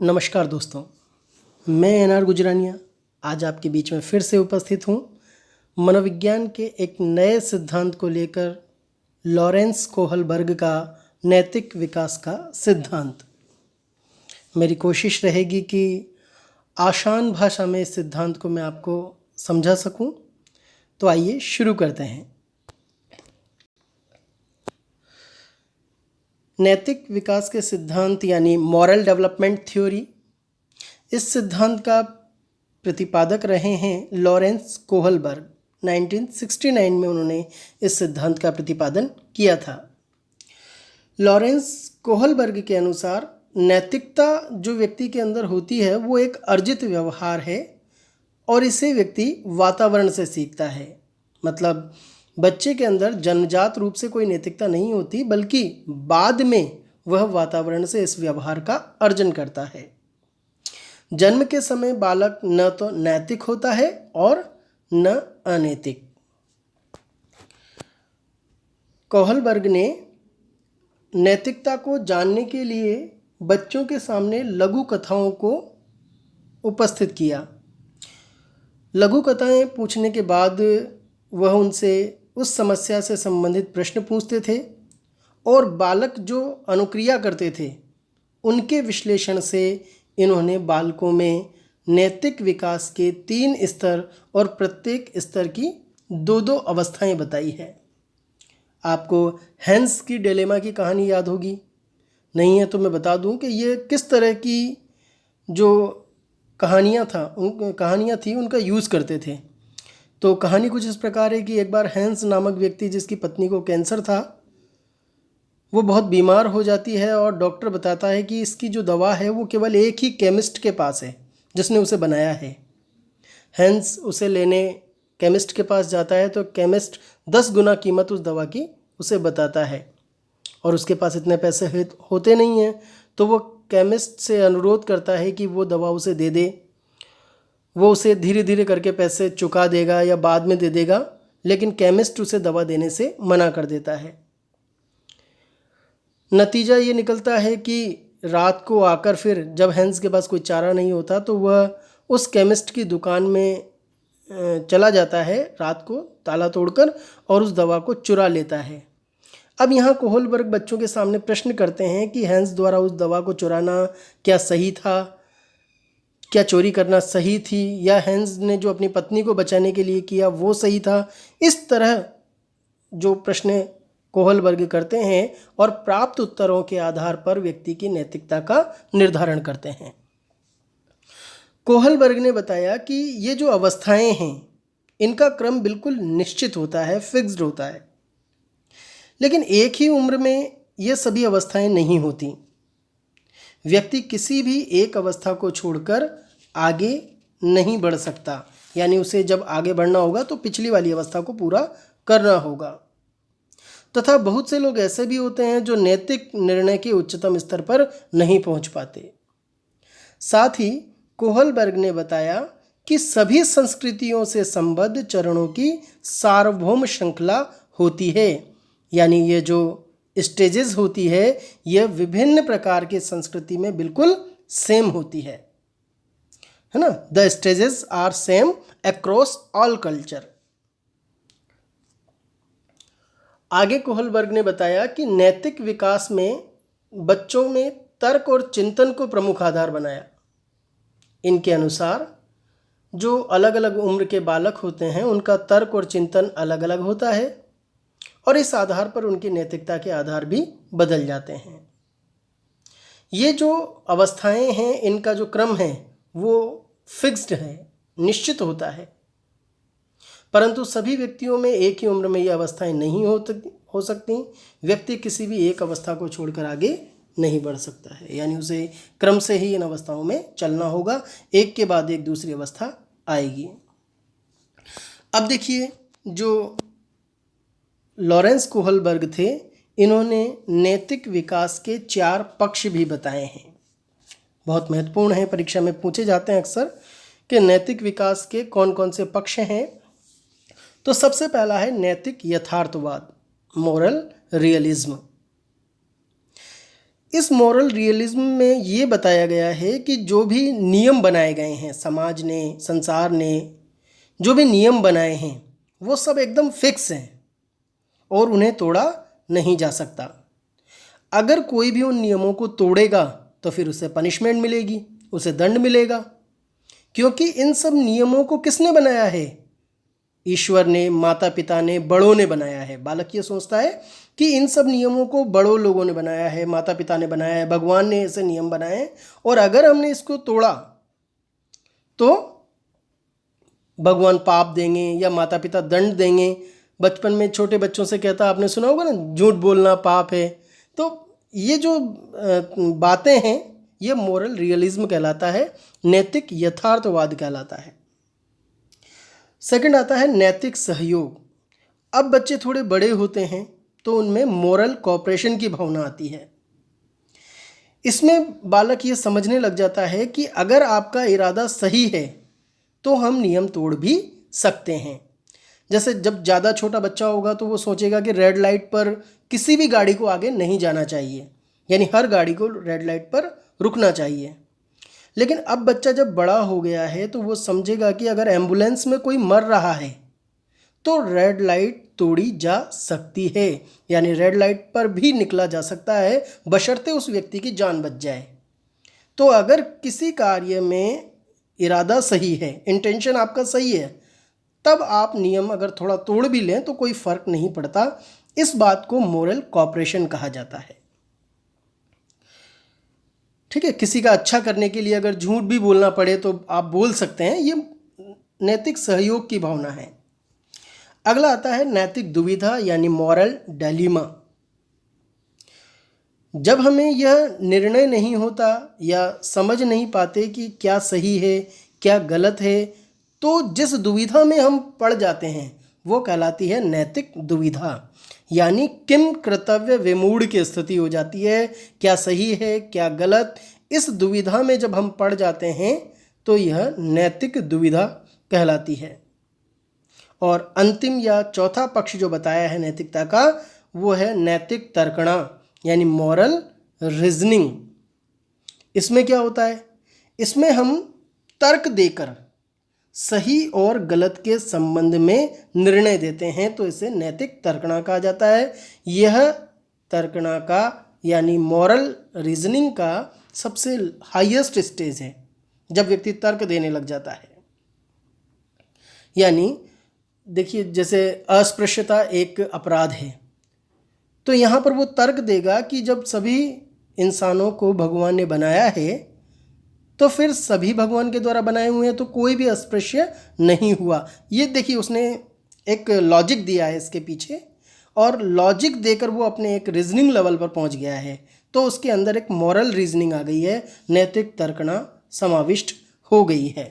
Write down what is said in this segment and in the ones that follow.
नमस्कार दोस्तों, मैं एनआर गुजरानिया आज आपके बीच में फिर से उपस्थित हूँ मनोविज्ञान के एक नए सिद्धांत को लेकर। लॉरेंस कोहलबर्ग का नैतिक विकास का सिद्धांत। मेरी कोशिश रहेगी कि आसान भाषा में इस सिद्धांत को मैं आपको समझा सकूं। तो आइए शुरू करते हैं। नैतिक विकास के सिद्धांत यानी मॉरल डेवलपमेंट थ्योरी, इस सिद्धांत का प्रतिपादक रहे हैं लॉरेंस कोहलबर्ग। 1969 में उन्होंने इस सिद्धांत का प्रतिपादन किया था। लॉरेंस कोहलबर्ग के अनुसार नैतिकता जो व्यक्ति के अंदर होती है वो एक अर्जित व्यवहार है और इसे व्यक्ति वातावरण से सीखता है। मतलब बच्चे के अंदर जन्मजात रूप से कोई नैतिकता नहीं होती, बल्कि बाद में वह वातावरण से इस व्यवहार का अर्जन करता है। जन्म के समय बालक न तो नैतिक होता है और न अनैतिक। कोहलबर्ग ने नैतिकता को जानने के लिए बच्चों के सामने लघु कथाओं को उपस्थित किया। लघु कथाएं पूछने के बाद वह उनसे उस समस्या से संबंधित प्रश्न पूछते थे और बालक जो अनुक्रिया करते थे उनके विश्लेषण से इन्होंने बालकों में नैतिक विकास के 3 स्तर और प्रत्येक स्तर की 2-2 अवस्थाएं बताई है। आपको हैंस की डिलेमा की कहानी याद होगी, नहीं है तो मैं बता दूं कि ये किस तरह की जो कहानियां थी उनका यूज़ करते थे। तो कहानी कुछ इस प्रकार है कि एक बार हैंस नामक व्यक्ति जिसकी पत्नी को कैंसर था, वो बहुत बीमार हो जाती है और डॉक्टर बताता है कि इसकी जो दवा है वो केवल एक ही केमिस्ट के पास है जिसने उसे बनाया है। हैंस उसे लेने केमिस्ट के पास जाता है तो केमिस्ट 10 गुना कीमत उस दवा की उसे बताता है और उसके पास इतने पैसे होते नहीं हैं। तो वो केमिस्ट से अनुरोध करता है कि वो दवा उसे दे दे। वो उसे धीरे धीरे करके पैसे चुका देगा या बाद में दे देगा, लेकिन केमिस्ट उसे दवा देने से मना कर देता है। नतीजा ये निकलता है कि रात को आकर फिर जब हैंस के पास कोई चारा नहीं होता तो वह उस केमिस्ट की दुकान में चला जाता है रात को ताला तोड़कर और उस दवा को चुरा लेता है। अब यहाँ कोहलबर्ग बच्चों के सामने प्रश्न करते हैं कि हैंस द्वारा उस दवा को चुराना क्या सही था, क्या चोरी करना सही थी, या हैंस ने जो अपनी पत्नी को बचाने के लिए किया वो सही था। इस तरह जो प्रश्न कोहलबर्ग करते हैं और प्राप्त उत्तरों के आधार पर व्यक्ति की नैतिकता का निर्धारण करते हैं। कोहलबर्ग ने बताया कि ये जो अवस्थाएं हैं इनका क्रम बिल्कुल निश्चित होता है, फिक्स्ड होता है, लेकिन एक ही उम्र में ये सभी अवस्थाएं नहीं होती। व्यक्ति किसी भी एक अवस्था को छोड़कर आगे नहीं बढ़ सकता, यानी उसे जब आगे बढ़ना होगा तो पिछली वाली अवस्था को पूरा करना होगा। तथा बहुत से लोग ऐसे भी होते हैं जो नैतिक निर्णय के उच्चतम स्तर पर नहीं पहुंच पाते। साथ ही कोहलबर्ग ने बताया कि सभी संस्कृतियों से संबद्ध चरणों की सार्वभौम श्रृंखला होती है, यानी ये जो स्टेजेस होती है यह विभिन्न प्रकार की संस्कृति में बिल्कुल सेम होती है ना। The stages are same across all culture. आगे कोहलबर्ग ने बताया कि नैतिक विकास में बच्चों में तर्क और चिंतन को प्रमुख आधार बनाया। इनके अनुसार जो अलग अलग उम्र के बालक होते हैं उनका तर्क और चिंतन अलग अलग होता है और इस आधार पर उनकी नैतिकता के आधार भी बदल जाते हैं। ये जो अवस्थाएं हैं इनका जो क्रम है वो फिक्स्ड है, निश्चित होता है, परंतु सभी व्यक्तियों में एक ही उम्र में ये अवस्थाएं नहीं हो सकती। व्यक्ति किसी भी एक अवस्था को छोड़कर आगे नहीं बढ़ सकता है, यानी उसे क्रम से ही इन अवस्थाओं में चलना होगा, एक के बाद एक दूसरी अवस्था आएगी। अब देखिए, जो लॉरेंस कोहलबर्ग थे इन्होंने नैतिक विकास के 4 पक्ष भी बताए हैं। बहुत महत्वपूर्ण है, परीक्षा में पूछे जाते हैं अक्सर कि नैतिक विकास के कौन कौन से पक्ष हैं। तो सबसे पहला है नैतिक यथार्थवाद, मोरल रियलिज्म। इस मॉरल रियलिज्म में ये बताया गया है कि जो भी नियम बनाए गए हैं, समाज ने, संसार ने जो भी नियम बनाए हैं वो सब एकदम फिक्स हैं और उन्हें तोड़ा नहीं जा सकता। अगर कोई भी उन नियमों को तोड़ेगा तो फिर उसे पनिशमेंट मिलेगी, उसे दंड मिलेगा, क्योंकि इन सब नियमों को किसने बनाया है? ईश्वर ने, माता पिता ने, बड़ों ने बनाया है। बालक ये सोचता है कि इन सब नियमों को बड़ों लोगों ने बनाया है, माता पिता ने बनाया है, भगवान ने ऐसे नियम बनाए हैं, और अगर हमने इसको तोड़ा तो भगवान पाप देंगे या माता पिता दंड देंगे। बचपन में छोटे बच्चों से कहता, आपने सुना होगा ना, झूठ बोलना पाप है। तो ये जो बातें हैं ये मोरल रियलिज्म कहलाता है, नैतिक यथार्थवाद कहलाता है। सेकंड आता है नैतिक सहयोग। अब बच्चे थोड़े बड़े होते हैं तो उनमें मोरल कोऑपरेशन की भावना आती है। इसमें बालक ये समझने लग जाता है कि अगर आपका इरादा सही है तो हम नियम तोड़ भी सकते हैं। जैसे जब ज़्यादा छोटा बच्चा होगा तो वो सोचेगा कि रेड लाइट पर किसी भी गाड़ी को आगे नहीं जाना चाहिए, यानी हर गाड़ी को रेड लाइट पर रुकना चाहिए। लेकिन अब बच्चा जब बड़ा हो गया है तो वो समझेगा कि अगर एम्बुलेंस में कोई मर रहा है तो रेड लाइट तोड़ी जा सकती है, यानी रेड लाइट पर भी निकला जा सकता है, बशर्ते उस व्यक्ति की जान बच जाए। तो अगर किसी कार्य में इरादा सही है, इंटेंशन आपका सही है, तब आप नियम अगर थोड़ा तोड़ भी लें तो कोई फर्क नहीं पड़ता। इस बात को मोरल कॉपरेशन कहा जाता है। ठीक है, किसी का अच्छा करने के लिए अगर झूठ भी बोलना पड़े तो आप बोल सकते हैं, ये नैतिक सहयोग की भावना है। अगला आता है नैतिक दुविधा यानी मॉरल डायलेमा। जब हमें यह निर्णय नहीं होता या समझ नहीं पाते कि क्या सही है क्या गलत है, तो जिस दुविधा में हम पड़ जाते हैं वो कहलाती है नैतिक दुविधा, यानी किम कर्तव्य विमूढ़ की स्थिति हो जाती है। क्या सही है क्या गलत, इस दुविधा में जब हम पड़ जाते हैं तो यह नैतिक दुविधा कहलाती है। और अंतिम या चौथा पक्ष जो बताया है नैतिकता का, वो है नैतिक तर्कणा यानी मॉरल रीजनिंग। इसमें क्या होता है? इसमें हम तर्क देकर सही और गलत के संबंध में निर्णय देते हैं, तो इसे नैतिक तर्कणा कहा जाता है। यह तर्कणा का यानी मॉरल रीजनिंग का सबसे हाईएस्ट स्टेज है, जब व्यक्ति तर्क देने लग जाता है। यानी देखिए, जैसे अस्पृश्यता एक अपराध है, तो यहाँ पर वो तर्क देगा कि जब सभी इंसानों को भगवान ने बनाया है तो फिर सभी भगवान के द्वारा बनाए हुए हैं, तो कोई भी अस्पृश्य नहीं हुआ। ये देखिए, उसने एक लॉजिक दिया है इसके पीछे, और लॉजिक देकर वो अपने एक रीजनिंग लेवल पर पहुंच गया है, तो उसके अंदर एक मॉरल रीजनिंग आ गई है, नैतिक तर्कणा समाविष्ट हो गई है।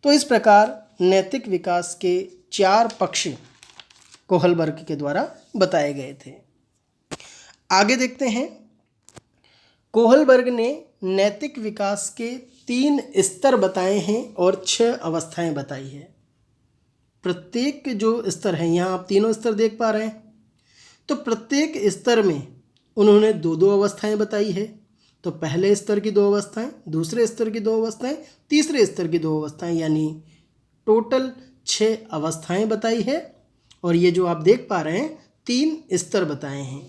तो इस प्रकार नैतिक विकास के 4 पक्ष कोहलबर्ग के द्वारा बताए गए थे। आगे देखते हैं, कोहलबर्ग ने नैतिक विकास के 3 स्तर बताए हैं और 6 अवस्थाएं बताई है। प्रत्येक जो स्तर है, यहाँ आप तीनों स्तर देख पा रहे हैं, तो प्रत्येक स्तर में उन्होंने 2-2 अवस्थाएं बताई है। तो पहले स्तर की 2 अवस्थाएं, दूसरे स्तर की 2 अवस्थाएं, तीसरे स्तर की 2 अवस्थाएं, यानी टोटल 6 अवस्थाएं बताई है। और ये जो आप देख पा रहे हैं 3 स्तर बताए हैं।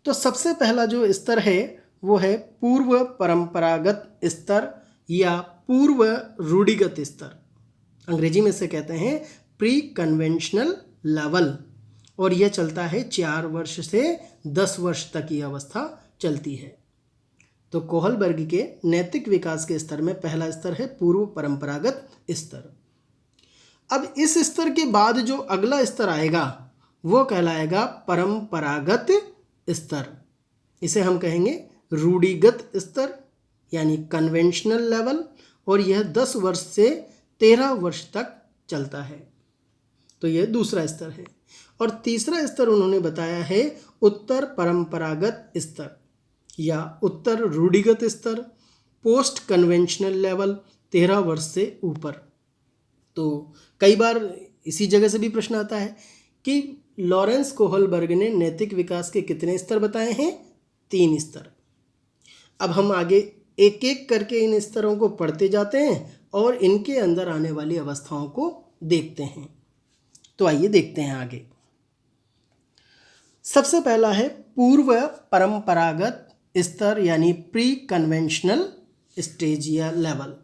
तो सबसे पहला जो स्तर है वो है पूर्व परंपरागत स्तर या पूर्व रूढ़िगत स्तर, अंग्रेजी में से कहते हैं प्री कन्वेंशनल लेवल, और यह चलता है 4 वर्ष से 10 वर्ष तक ये अवस्था चलती है। तो कोहलबर्ग के नैतिक विकास के स्तर में पहला स्तर है पूर्व परंपरागत स्तर। अब इस स्तर के बाद जो अगला स्तर आएगा वो कहलाएगा परंपरागत स्तर। इसे हम कहेंगे रूढ़िगत स्तर यानी कन्वेंशनल लेवल, और यह 10 वर्ष से 13 वर्ष तक चलता है। तो यह दूसरा स्तर है। और तीसरा स्तर उन्होंने बताया है उत्तर परंपरागत स्तर या उत्तर रूढ़िगत स्तर, पोस्ट कन्वेंशनल लेवल, 13 वर्ष से ऊपर। तो कई बार इसी जगह से भी प्रश्न आता है कि लॉरेंस कोहलबर्ग ने नैतिक विकास के कितने स्तर बताए हैं? 3 स्तर। अब हम आगे एक एक करके इन स्तरों को पढ़ते जाते हैं और इनके अंदर आने वाली अवस्थाओं को देखते हैं। तो आइए देखते हैं आगे। सबसे पहला है पूर्व परंपरागत स्तर यानी प्री कन्वेंशनल स्टेज या लेवल।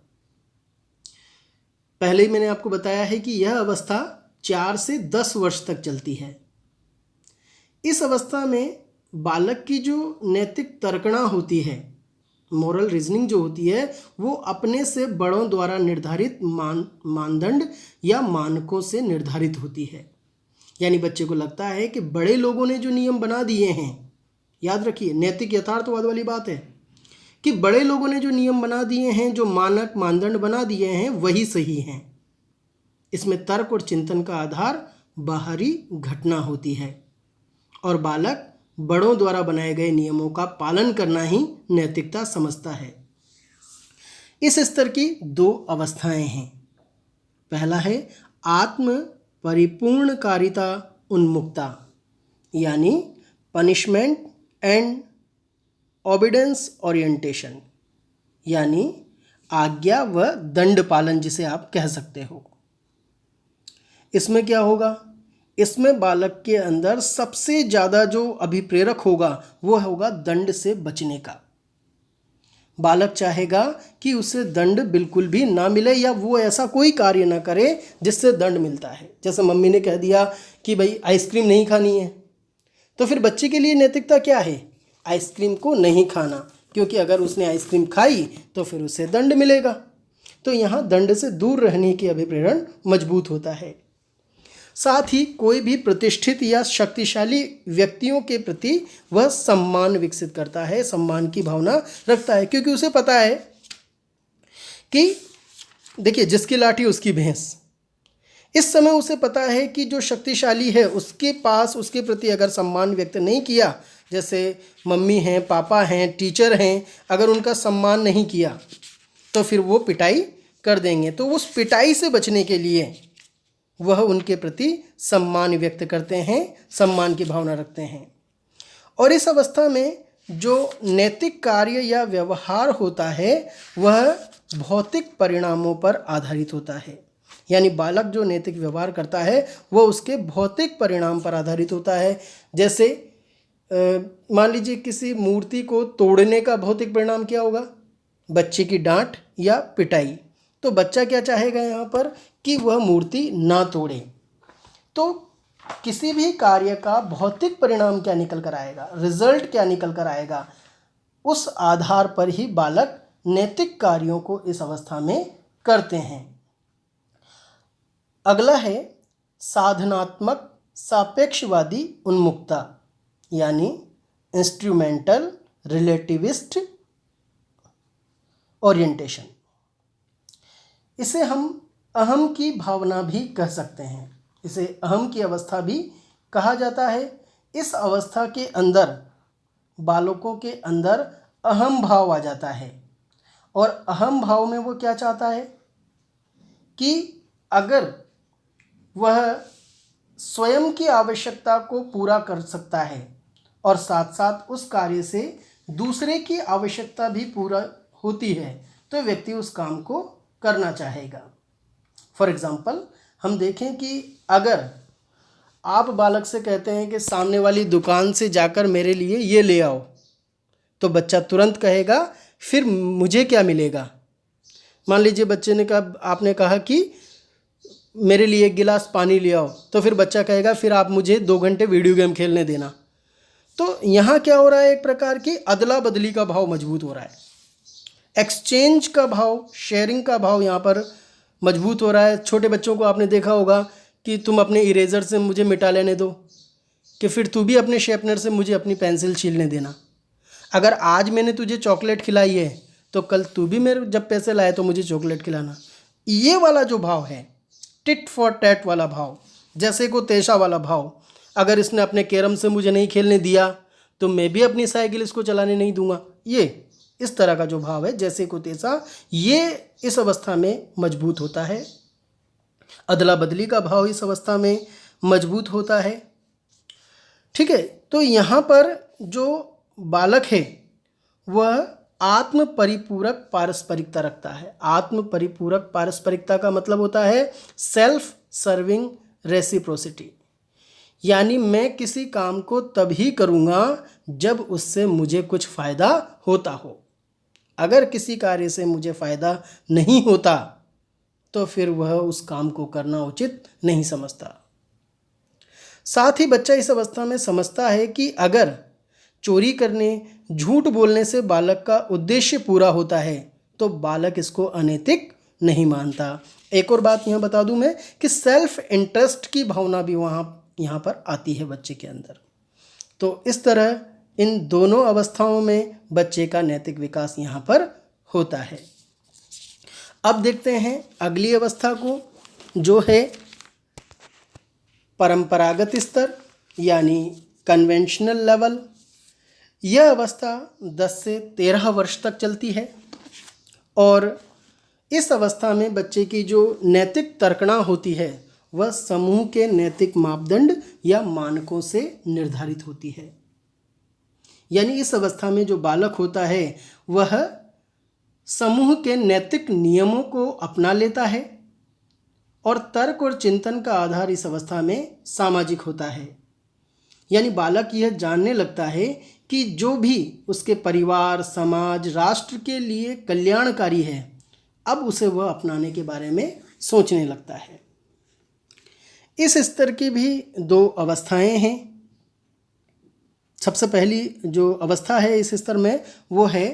पहले ही मैंने आपको बताया है कि यह अवस्था 4 से 10 वर्ष तक चलती है। इस अवस्था में बालक की जो नैतिक तर्कणा होती है, मोरल रीजनिंग जो होती है, वो अपने से बड़ों द्वारा निर्धारित मानदंड या मानकों से निर्धारित होती है। यानी बच्चे को लगता है कि बड़े लोगों ने जो नियम बना दिए हैं, याद रखिए नैतिक यथार्थवाद वाली बात है कि बड़े लोगों ने जो नियम बना दिए हैं, जो मानक मानदंड बना दिए हैं, वही सही हैं। इसमें तर्क और चिंतन का आधार बाहरी घटना होती है और बालक बड़ों द्वारा बनाए गए नियमों का पालन करना ही नैतिकता समझता है। इस स्तर की 2 अवस्थाएं हैं। पहला है आत्म परिपूर्णकारिता उन्मुक्ता यानी पनिशमेंट एंड ओबीडेंस ओरिएंटेशन, यानी आज्ञा व दंड पालन जिसे आप कह सकते हो। इसमें क्या होगा? इसमें बालक के अंदर सबसे ज़्यादा जो अभिप्रेरक होगा वो होगा दंड से बचने का। बालक चाहेगा कि उसे दंड बिल्कुल भी ना मिले या वो ऐसा कोई कार्य ना करे जिससे दंड मिलता है। जैसे मम्मी ने कह दिया कि भाई आइसक्रीम नहीं खानी है, तो फिर बच्चे के लिए नैतिकता क्या है? आइसक्रीम को नहीं खाना, क्योंकि अगर उसने आइसक्रीम खाई तो फिर उसे दंड मिलेगा। तो यहाँ दंड से दूर रहने की अभिप्रेरण मजबूत होता है। साथ ही कोई भी प्रतिष्ठित या शक्तिशाली व्यक्तियों के प्रति वह सम्मान विकसित करता है, सम्मान की भावना रखता है, क्योंकि उसे पता है कि देखिए जिसकी लाठी उसकी भैंस। इस समय उसे पता है कि जो शक्तिशाली है उसके पास उसके प्रति अगर सम्मान व्यक्त नहीं किया, जैसे मम्मी हैं, पापा हैं, टीचर हैं, अगर उनका सम्मान नहीं किया तो फिर वो पिटाई कर देंगे। तो उस पिटाई से बचने के लिए वह उनके प्रति सम्मान व्यक्त करते हैं, सम्मान की भावना रखते हैं। और इस अवस्था में जो नैतिक कार्य या व्यवहार होता है वह भौतिक परिणामों पर आधारित होता है। यानी बालक जो नैतिक व्यवहार करता है वह उसके भौतिक परिणाम पर आधारित होता है। जैसे मान लीजिए किसी मूर्ति को तोड़ने का भौतिक परिणाम क्या होगा? बच्चे की डांट या पिटाई। तो बच्चा क्या चाहेगा यहाँ पर कि वह मूर्ति ना तोड़े। तो किसी भी कार्य का भौतिक परिणाम क्या निकल कर आएगा, रिजल्ट क्या निकल कर आएगा, उस आधार पर ही बालक नैतिक कार्यों को इस अवस्था में करते हैं। अगला है साधनात्मक सापेक्षवादी उन्मुक्ता यानी इंस्ट्रूमेंटल रिलेटिविस्ट ओरिएंटेशन। इसे हम अहम की भावना भी कह सकते हैं, इसे अहम की अवस्था भी कहा जाता है। इस अवस्था के अंदर बालकों के अंदर अहम भाव आ जाता है और अहम भाव में वो क्या चाहता है कि अगर वह स्वयं की आवश्यकता को पूरा कर सकता है और साथ साथ उस कार्य से दूसरे की आवश्यकता भी पूरा होती है तो व्यक्ति उस काम को करना चाहेगा। फॉर एग्ज़ाम्पल हम देखें कि अगर आप बालक से कहते हैं कि सामने वाली दुकान से जाकर मेरे लिए ये ले आओ, तो बच्चा तुरंत कहेगा फिर मुझे क्या मिलेगा। मान लीजिए बच्चे ने कहा, आपने कहा कि मेरे लिए 1 गिलास पानी ले आओ, तो फिर बच्चा कहेगा फिर आप मुझे 2 घंटे वीडियो गेम खेलने देना। तो यहाँ क्या हो रहा है, एक प्रकार की अदला बदली का भाव मजबूत हो रहा है, एक्सचेंज का भाव, शेयरिंग का भाव यहाँ पर मजबूत हो रहा है। छोटे बच्चों को आपने देखा होगा कि तुम अपने इरेज़र से मुझे मिटा लेने दो, कि फिर तू भी अपने शेपनर से मुझे अपनी पेंसिल छीलने देना। अगर आज मैंने तुझे चॉकलेट खिलाई है तो कल तू भी मेरे जब पैसे लाए तो मुझे चॉकलेट खिलाना। ये वाला जो भाव है, टिट फॉर टैट वाला भाव, जैसे को तेषा वाला भाव, अगर इसने अपने कैरम से मुझे नहीं खेलने दिया तो मैं भी अपनी साइकिल इसको चलाने नहीं दूंगा। ये इस तरह का जो भाव है, जैसे को तेषा, ये इस अवस्था में मजबूत होता है। अदला बदली का भाव इस अवस्था में मजबूत होता है। ठीक है, तो यहाँ पर जो बालक है वह आत्म परिपूरक पारस्परिकता रखता है। आत्म परिपूरक पारस्परिकता का मतलब होता है सेल्फ सर्विंग रेसिप्रोसिटी, यानी मैं किसी काम को तभी करूँगा जब उससे मुझे कुछ फ़ायदा होता हो। अगर किसी कार्य से मुझे फ़ायदा नहीं होता तो फिर वह उस काम को करना उचित नहीं समझता। साथ ही बच्चा इस अवस्था में समझता है कि अगर चोरी करने, झूठ बोलने से बालक का उद्देश्य पूरा होता है तो बालक इसको अनैतिक नहीं मानता। एक और बात यहाँ बता दूँ मैं कि सेल्फ इंटरेस्ट की भावना भी यहाँ पर आती है बच्चे के अंदर। तो इस तरह इन दोनों अवस्थाओं में बच्चे का नैतिक विकास यहाँ पर होता है। अब देखते हैं अगली अवस्था को, जो है परंपरागत स्तर यानी कन्वेंशनल लेवल। यह अवस्था 10 से 13 वर्ष तक चलती है और इस अवस्था में बच्चे की जो नैतिक तर्कणा होती है वह समूह के नैतिक मापदंड या मानकों से निर्धारित होती है। यानी इस अवस्था में जो बालक होता है वह समूह के नैतिक नियमों को अपना लेता है और तर्क और चिंतन का आधार इस अवस्था में सामाजिक होता है। यानी बालक यह जानने लगता है कि जो भी उसके परिवार, समाज, राष्ट्र के लिए कल्याणकारी है, अब उसे वह अपनाने के बारे में सोचने लगता है। इस स्तर की भी 2 अवस्थाएं हैं। सबसे पहली जो अवस्था है इस स्तर में वो है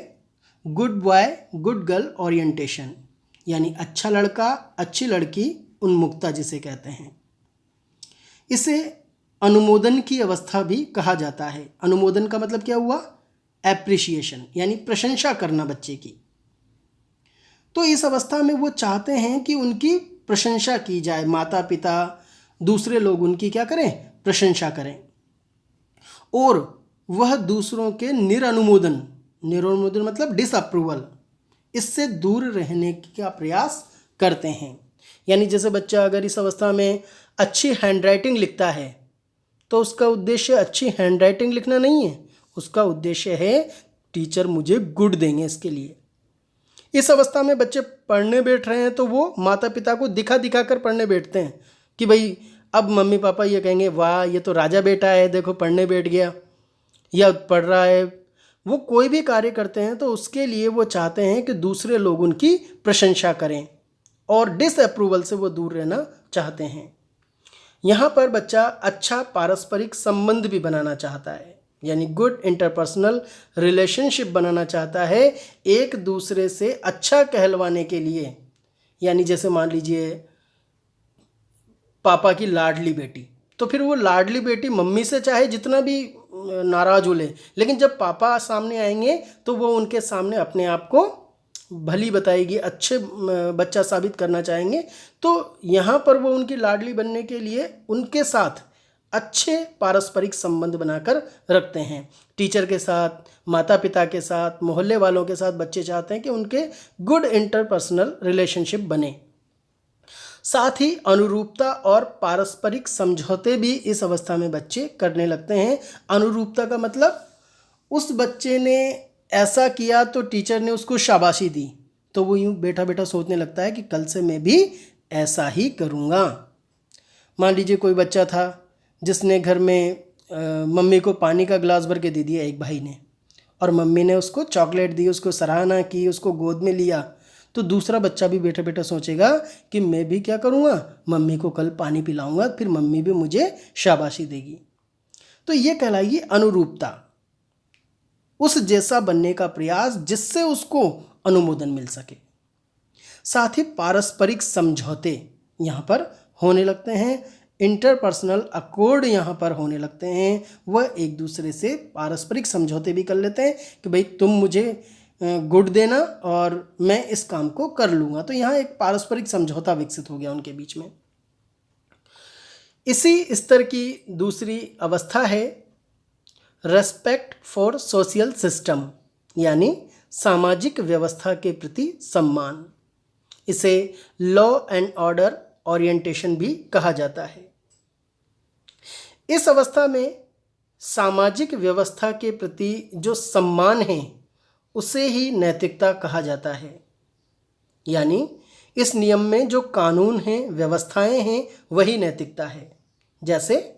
good boy good girl orientation, यानी अच्छा लड़का अच्छी लड़की उन्मुखता जिसे कहते हैं। इसे अनुमोदन की अवस्था भी कहा जाता है। अनुमोदन का मतलब क्या हुआ? एप्रिशिएशन, यानी प्रशंसा करना बच्चे की। तो इस अवस्था में वो चाहते हैं कि उनकी प्रशंसा की जाए, माता पिता दूसरे लोग उनकी क्या करें? प्रशंसा करें। और वह दूसरों के निरनुमोदन मतलब डिसअप्रूवल, इससे दूर रहने का प्रयास करते हैं। यानी जैसे बच्चा अगर इस अवस्था में अच्छी हैंडराइटिंग लिखता है तो उसका उद्देश्य अच्छी हैंडराइटिंग लिखना नहीं है, उसका उद्देश्य है टीचर मुझे गुड देंगे इसके लिए। इस अवस्था में बच्चे पढ़ने बैठ रहे हैं तो वो माता पिता को दिखा दिखा कर पढ़ने बैठते हैं कि भाई अब मम्मी पापा ये कहेंगे वाह ये तो राजा बेटा है, देखो पढ़ने बैठ गया या पढ़ रहा है। वो कोई भी कार्य करते हैं तो उसके लिए वो चाहते हैं कि दूसरे लोग उनकी प्रशंसा करें और डिसअप्रूवल से वो दूर रहना चाहते हैं। यहाँ पर बच्चा अच्छा पारस्परिक संबंध भी बनाना चाहता है, यानी गुड इंटरपर्सनल रिलेशनशिप बनाना चाहता है एक दूसरे से अच्छा कहलवाने के लिए। यानी जैसे मान लीजिए पापा की लाडली बेटी, तो फिर वो लाडली बेटी मम्मी से चाहे जितना भी नाराज़ हो ले, लेकिन जब पापा सामने आएंगे तो वो उनके सामने अपने आप को भली बताएगी, अच्छे बच्चा साबित करना चाहेंगे। तो यहाँ पर वो उनकी लाडली बनने के लिए उनके साथ अच्छे पारस्परिक संबंध बनाकर रखते हैं। टीचर के साथ, माता पिता के साथ, मोहल्ले वालों के साथ बच्चे चाहते हैं कि उनके गुड इंटरपर्सनल रिलेशनशिप बने। साथ ही अनुरूपता और पारस्परिक समझौते भी इस अवस्था में बच्चे करने लगते हैं। अनुरूपता का मतलब उस बच्चे ने ऐसा किया तो टीचर ने उसको शाबाशी दी, तो वो यूँ बैठा बैठा सोचने लगता है कि कल से मैं भी ऐसा ही करूँगा। मान लीजिए कोई बच्चा था जिसने घर में मम्मी को पानी का गिलास भर के दे दिया एक भाई ने, और मम्मी ने उसको चॉकलेट दी, उसको सराहना की, उसको गोद में लिया, तो दूसरा बच्चा भी बैठा बैठा सोचेगा कि मैं भी क्या करूँगा, मम्मी को कल पानी पिलाऊंगा, फिर मम्मी भी मुझे शाबाशी देगी। तो ये कहलाएगी अनुरूपता, उस जैसा बनने का प्रयास जिससे उसको अनुमोदन मिल सके। साथ ही पारस्परिक समझौते यहाँ पर होने लगते हैं, इंटरपर्सनल अकॉर्ड यहाँ पर होने लगते हैं। वह एक दूसरे से पारस्परिक समझौते भी कर लेते हैं कि भाई तुम मुझे गुड देना और मैं इस काम को कर लूँगा। तो यहाँ एक पारस्परिक समझौता विकसित हो गया उनके बीच में। इसी स्तर की दूसरी अवस्था है रेस्पेक्ट फॉर सोशल सिस्टम, यानी सामाजिक व्यवस्था के प्रति सम्मान। इसे लॉ एंड ऑर्डर ओरिएंटेशन भी कहा जाता है। इस अवस्था में सामाजिक व्यवस्था के प्रति जो सम्मान है उसे ही नैतिकता कहा जाता है। यानी इस नियम में जो कानून हैं, व्यवस्थाएं हैं, वही नैतिकता है। जैसे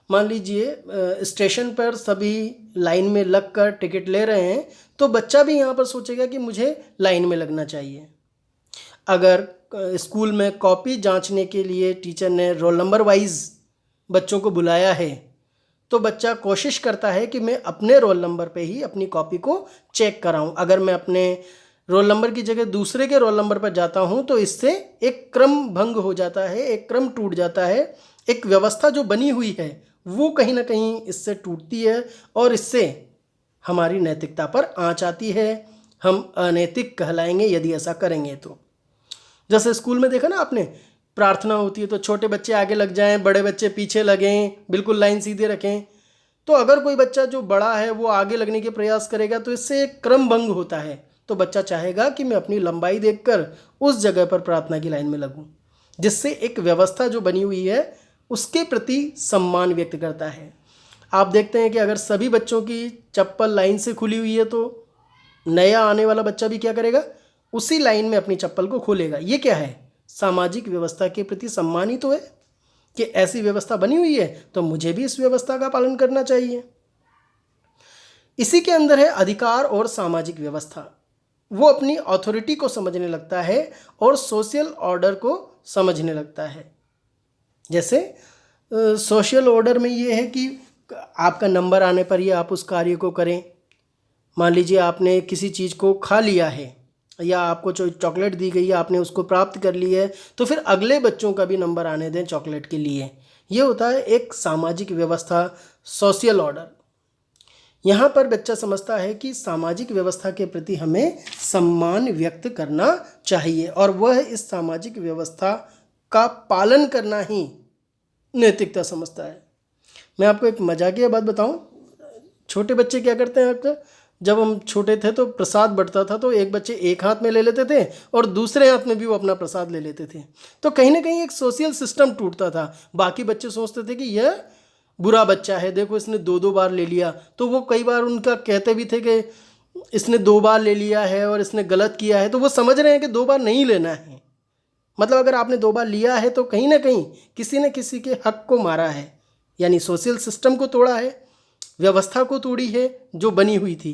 मान लीजिए स्टेशन पर सभी लाइन में लगकर टिकट ले रहे हैं, तो बच्चा भी यहाँ पर सोचेगा कि मुझे लाइन में लगना चाहिए। अगर स्कूल में कॉपी जांचने के लिए टीचर ने रोल नंबर वाइज बच्चों को बुलाया है, तो बच्चा कोशिश करता है कि मैं अपने रोल नंबर पे ही अपनी कॉपी को चेक कराऊं। अगर मैं अपने रोल नंबर की जगह दूसरे के रोल नंबर पर जाता हूं तो इससे एक क्रम भंग हो जाता है, एक क्रम टूट जाता है, एक व्यवस्था जो बनी हुई है वो कहीं ना कहीं इससे टूटती है और इससे हमारी नैतिकता पर आंच आती है। हम अनैतिक कहलाएंगे यदि ऐसा करेंगे तो। जैसे स्कूल में देखा ना आपने, प्रार्थना होती है तो छोटे बच्चे आगे लग जाएं, बड़े बच्चे पीछे लगें, बिल्कुल लाइन सीधे रखें। तो अगर कोई बच्चा जो बड़ा है वो आगे लगने के प्रयास करेगा तो इससे एक क्रम भंग होता है। तो बच्चा चाहेगा कि मैं अपनी लंबाई देखकर उस जगह पर प्रार्थना की लाइन में लगूं, जिससे एक व्यवस्था जो बनी हुई है उसके प्रति सम्मान व्यक्त करता है। आप देखते हैं कि अगर सभी बच्चों की चप्पल लाइन से खुली हुई है तो नया आने वाला बच्चा भी क्या करेगा, उसी लाइन में अपनी चप्पल को खोलेगा। ये क्या है, सामाजिक व्यवस्था के प्रति सम्मान ही तो है कि ऐसी व्यवस्था बनी हुई है तो मुझे भी इस व्यवस्था का पालन करना चाहिए। इसी के अंदर है अधिकार और सामाजिक व्यवस्था। वो अपनी अथॉरिटी को समझने लगता है और सोशल ऑर्डर को समझने लगता है। जैसे सोशल ऑर्डर में ये है कि आपका नंबर आने पर ही आप उस कार्य को करें। मान लीजिए आपने किसी चीज़ को खा लिया है या आपको जो चॉकलेट दी गई है आपने उसको प्राप्त कर ली है, तो फिर अगले बच्चों का भी नंबर आने दें चॉकलेट के लिए। ये होता है एक सामाजिक व्यवस्था, सोशल ऑर्डर। यहाँ पर बच्चा समझता है कि सामाजिक व्यवस्था के प्रति हमें सम्मान व्यक्त करना चाहिए और वह इस सामाजिक व्यवस्था का पालन करना ही नैतिकता समझता है। मैं आपको एक मजाकिया बात बताऊं, छोटे बच्चे क्या करते हैं अक्सर, जब हम छोटे थे तो प्रसाद बंटता था तो एक बच्चे एक हाथ में ले लेते थे और दूसरे हाथ में भी वो अपना प्रसाद ले लेते थे। तो कहीं ना कहीं एक सोशल सिस्टम टूटता था। बाकी बच्चे सोचते थे कि यह बुरा बच्चा है, देखो इसने दो दो बार ले लिया। तो वो कई बार उनका कहते भी थे कि इसने दो बार ले लिया है और इसने गलत किया है। तो वो समझ रहे हैं कि दो बार नहीं लेना है। मतलब अगर आपने दो बार लिया है तो कहीं ना कहीं किसी न किसी के हक को मारा है, यानी सोशल सिस्टम को तोड़ा है, व्यवस्था को तोड़ी है जो बनी हुई थी।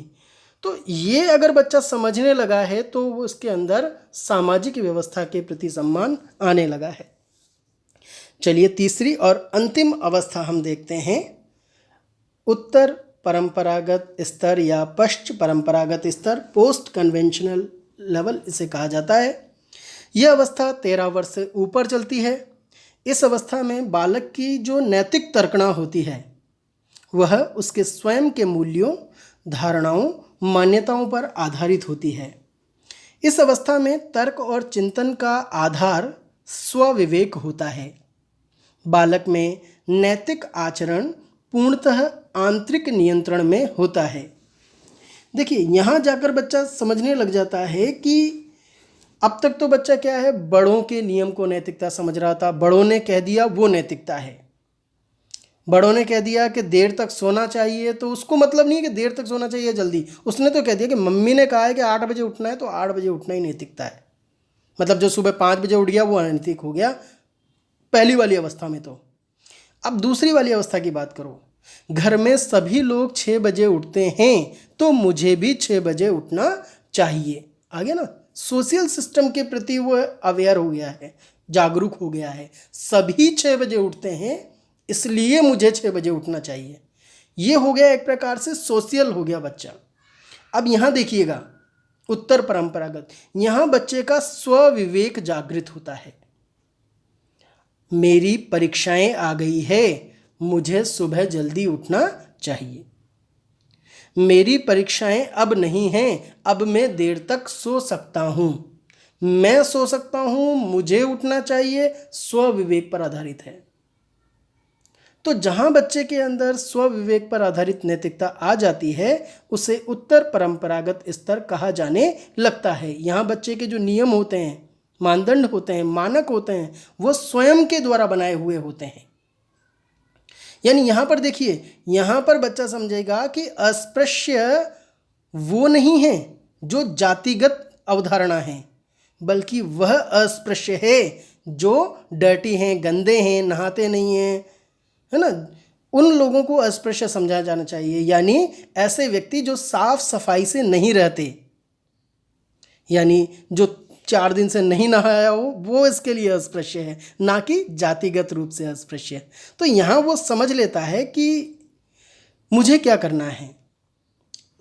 तो ये अगर बच्चा समझने लगा है तो वो उसके अंदर सामाजिक व्यवस्था के प्रति सम्मान आने लगा है। चलिए तीसरी और अंतिम अवस्था हम देखते हैं, उत्तर परंपरागत स्तर या पश्चिम परंपरागत स्तर, पोस्ट कन्वेंशनल लेवल इसे कहा जाता है। यह अवस्था 13 वर्ष से ऊपर चलती है। इस अवस्था में बालक की जो नैतिक तर्कणा होती है वह उसके स्वयं के मूल्यों, धारणाओं, मान्यताओं पर आधारित होती है। इस अवस्था में तर्क और चिंतन का आधार स्वविवेक होता है। बालक में नैतिक आचरण पूर्णतः आंतरिक नियंत्रण में होता है। देखिए यहाँ जाकर बच्चा समझने लग जाता है कि अब तक तो बच्चा क्या है, बड़ों के नियम को नैतिकता समझ रहा था। बड़ों ने कह दिया वो नैतिकता है। बड़ों ने कह दिया कि देर तक सोना चाहिए तो उसको मतलब नहीं है कि देर तक सोना चाहिए जल्दी। उसने तो कह दिया कि मम्मी ने कहा है कि 8 बजे उठना है तो 8 बजे उठना ही नैतिकता है। मतलब जो सुबह 5 बजे उठ गया वो अनैतिक हो गया पहली वाली अवस्था में। तो अब दूसरी वाली अवस्था की बात करो, घर में सभी लोग 6 बजे उठते हैं तो मुझे भी 6 बजे उठना चाहिए। आगे ना सोशल सिस्टम के प्रति वो अवेयर हो गया है, जागरूक हो गया है। सभी 6 बजे उठते हैं इसलिए मुझे 6 बजे उठना चाहिए। ये हो गया एक प्रकार से सोशल हो गया बच्चा। अब यहाँ देखिएगा उत्तर परंपरागत, यहाँ बच्चे का स्वविवेक जागृत होता है। मेरी परीक्षाएं आ गई है, मुझे सुबह जल्दी उठना चाहिए। मेरी परीक्षाएं अब नहीं हैं, अब मैं देर तक सो सकता हूँ। मैं सो सकता हूँ, मुझे उठना चाहिए, स्वविवेक पर आधारित है। तो जहाँ बच्चे के अंदर स्वविवेक पर आधारित नैतिकता आ जाती है उसे उत्तर परंपरागत स्तर कहा जाने लगता है। यहाँ बच्चे के जो नियम होते हैं, मानदंड होते हैं, मानक होते हैं, वो स्वयं के द्वारा बनाए हुए होते हैं। यानी यहाँ पर देखिए, यहाँ पर बच्चा समझेगा कि अस्पृश्य वो नहीं है जो जातिगत अवधारणा है, बल्कि वह अस्पृश्य है जो डर्टी हैं, गंदे हैं, नहाते नहीं हैं, है ना। उन लोगों को अस्पृश्य समझा जाना चाहिए, यानी ऐसे व्यक्ति जो साफ सफाई से नहीं रहते, यानी जो 4 दिन से नहीं नहाया हो वो इसके लिए अस्पृश्य है, ना कि जातिगत रूप से अस्पृश्य। तो यहाँ वो समझ लेता है कि मुझे क्या करना है,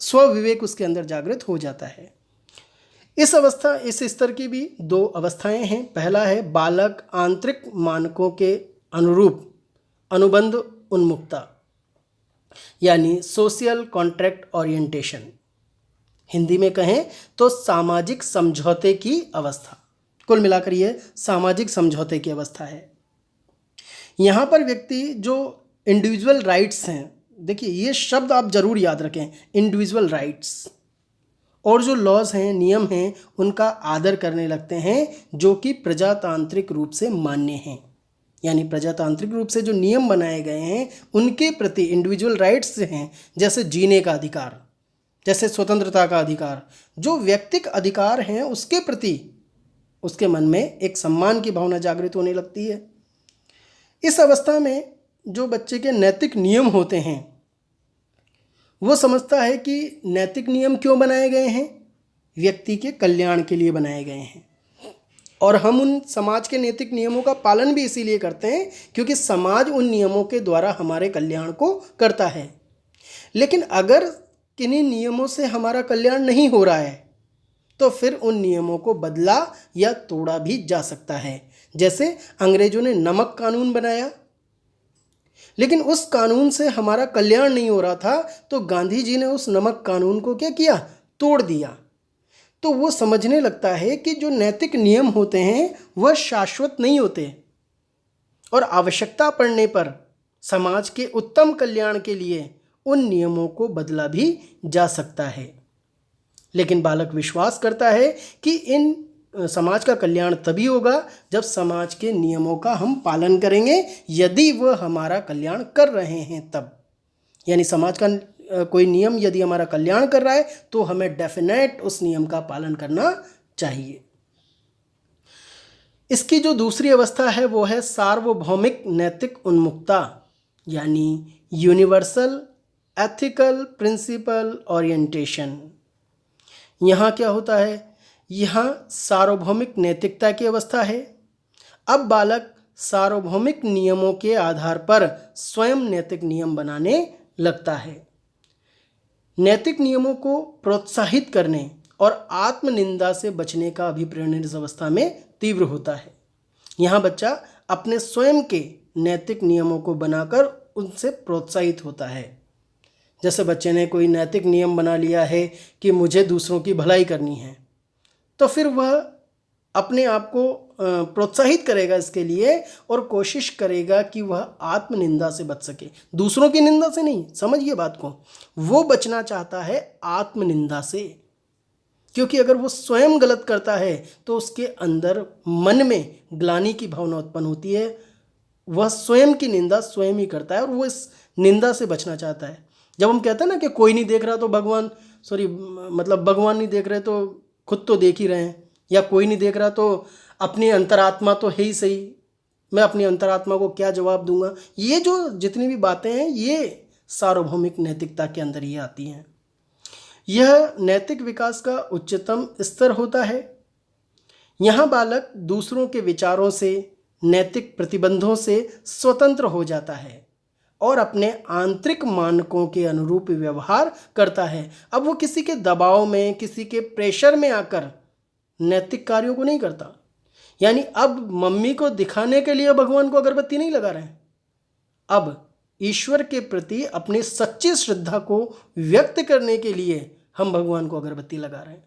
स्व विवेक उसके अंदर जागृत हो जाता है। इस स्तर की भी 2 अवस्थाएं हैं। पहला है बालक आंतरिक मानकों के अनुरूप अनुबंध उन्मुखता, यानी सोशल कॉन्ट्रैक्ट ओरिएंटेशन। हिंदी में कहें तो सामाजिक समझौते की अवस्था। कुल मिलाकर ये सामाजिक समझौते की अवस्था है। यहाँ पर व्यक्ति जो इंडिविजुअल राइट्स हैं, देखिए ये शब्द आप जरूर याद रखें, इंडिविजुअल राइट्स, और जो लॉज हैं, नियम हैं, उनका आदर करने लगते हैं जो कि प्रजातांत्रिक रूप से मान्य हैं। यानी प्रजातांत्रिक रूप से जो नियम बनाए गए हैं उनके प्रति इंडिविजुअल राइट्स हैं, जैसे जीने का अधिकार, जैसे स्वतंत्रता का अधिकार, जो व्यक्तिक अधिकार हैं उसके प्रति उसके मन में एक सम्मान की भावना जागृत होने लगती है। इस अवस्था में जो बच्चे के नैतिक नियम होते हैं वो समझता है कि नैतिक नियम क्यों बनाए गए हैं, व्यक्ति के कल्याण के लिए बनाए गए हैं, और हम उन समाज के नैतिक नियमों का पालन भी इसीलिए करते हैं क्योंकि समाज उन नियमों के द्वारा हमारे कल्याण को करता है। लेकिन अगर किन्हीं नियमों से हमारा कल्याण नहीं हो रहा है तो फिर उन नियमों को बदला या तोड़ा भी जा सकता है। जैसे अंग्रेजों ने नमक कानून बनाया, लेकिन उस कानून से हमारा कल्याण नहीं हो रहा था तो गांधी जी ने उस नमक कानून को क्या किया, तोड़ दिया। तो वो समझने लगता है कि जो नैतिक नियम होते हैं वह शाश्वत नहीं होते और आवश्यकता पड़ने पर समाज के उत्तम कल्याण के लिए उन नियमों को बदला भी जा सकता है। लेकिन बालक विश्वास करता है कि इन समाज का कल्याण तभी होगा जब समाज के नियमों का हम पालन करेंगे, यदि वह हमारा कल्याण कर रहे हैं तब। यानी समाज का कोई नियम यदि हमारा कल्याण कर रहा है तो हमें डेफिनेट उस नियम का पालन करना चाहिए। इसकी जो दूसरी अवस्था है वो है सार्वभौमिक नैतिक उन्मुखता, यानी यूनिवर्सल एथिकल प्रिंसिपल ओरिएंटेशन। यहाँ क्या होता है, यहाँ सार्वभौमिक नैतिकता की अवस्था है। अब बालक सार्वभौमिक नियमों के आधार पर स्वयं नैतिक नियम बनाने लगता है। नैतिक नियमों को प्रोत्साहित करने और आत्मनिंदा से बचने का अभिप्रेरण इस अवस्था में तीव्र होता है। यहाँ बच्चा अपने स्वयं के नैतिक नियमों को बनाकर उनसे प्रोत्साहित होता है। जैसे बच्चे ने कोई नैतिक नियम बना लिया है कि मुझे दूसरों की भलाई करनी है, तो फिर वह अपने आप को प्रोत्साहित करेगा इसके लिए और कोशिश करेगा कि वह आत्मनिंदा से बच सके, दूसरों की निंदा से नहीं। समझिए बात को, वो बचना चाहता है आत्मनिंदा से, क्योंकि अगर वो स्वयं गलत करता है तो उसके अंदर मन में ग्लानि की भावना उत्पन्न होती है, वह स्वयं की निंदा स्वयं ही करता है और वो इस निंदा से बचना चाहता है। जब हम कहते हैं ना कि कोई नहीं देख रहा तो भगवान भगवान नहीं देख रहे तो खुद तो देख ही रहे हैं, या कोई नहीं देख रहा तो अपनी अंतरात्मा तो है ही सही, मैं अपनी अंतरात्मा को क्या जवाब दूंगा। ये जो जितनी भी बातें हैं ये सार्वभौमिक नैतिकता के अंदर ही आती हैं। यह नैतिक विकास का उच्चतम स्तर होता है। यहाँ बालक दूसरों के विचारों से, नैतिक प्रतिबंधों से स्वतंत्र हो जाता है और अपने आंतरिक मानकों के अनुरूप व्यवहार करता है। अब वो किसी के दबाव में, किसी के प्रेशर में आकर नैतिक कार्यों को नहीं करता। यानी अब मम्मी को दिखाने के लिए भगवान को अगरबत्ती नहीं लगा रहे हैं, अब ईश्वर के प्रति अपनी सच्ची श्रद्धा को व्यक्त करने के लिए हम भगवान को अगरबत्ती लगा रहे हैं।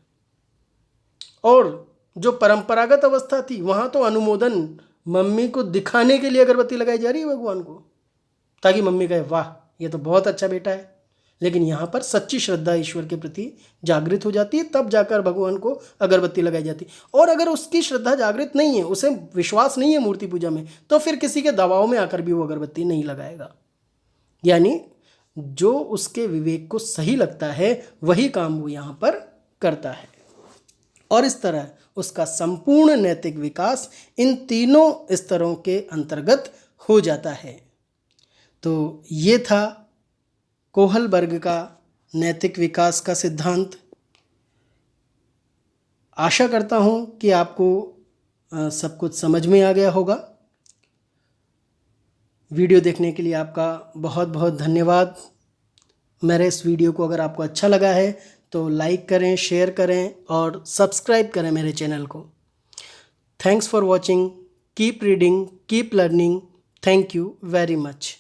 और जो परंपरागत अवस्था थी वहाँ तो अनुमोदन, मम्मी को दिखाने के लिए अगरबत्ती लगाई जा रही है भगवान को, ताकि मम्मी कहे वाह ये तो बहुत अच्छा बेटा है। लेकिन यहाँ पर सच्ची श्रद्धा ईश्वर के प्रति जागृत हो जाती है, तब जाकर भगवान को अगरबत्ती लगाई जाती है। और अगर उसकी श्रद्धा जागृत नहीं है, उसे विश्वास नहीं है मूर्ति पूजा में, तो फिर किसी के दबाव में आकर भी वो अगरबत्ती नहीं लगाएगा। यानी जो उसके विवेक को सही लगता है वही काम वो यहाँ पर करता है और इस तरह उसका संपूर्ण नैतिक विकास इन तीनों स्तरों के अंतर्गत हो जाता है। तो ये था कोहलबर्ग का नैतिक विकास का सिद्धांत। आशा करता हूँ कि आपको सब कुछ समझ में आ गया होगा। वीडियो देखने के लिए आपका बहुत बहुत धन्यवाद। मेरे इस वीडियो को अगर आपको अच्छा लगा है तो लाइक करें, शेयर करें और सब्सक्राइब करें मेरे चैनल को। Thanks for watching. Keep reading, keep learning. Thank you very much.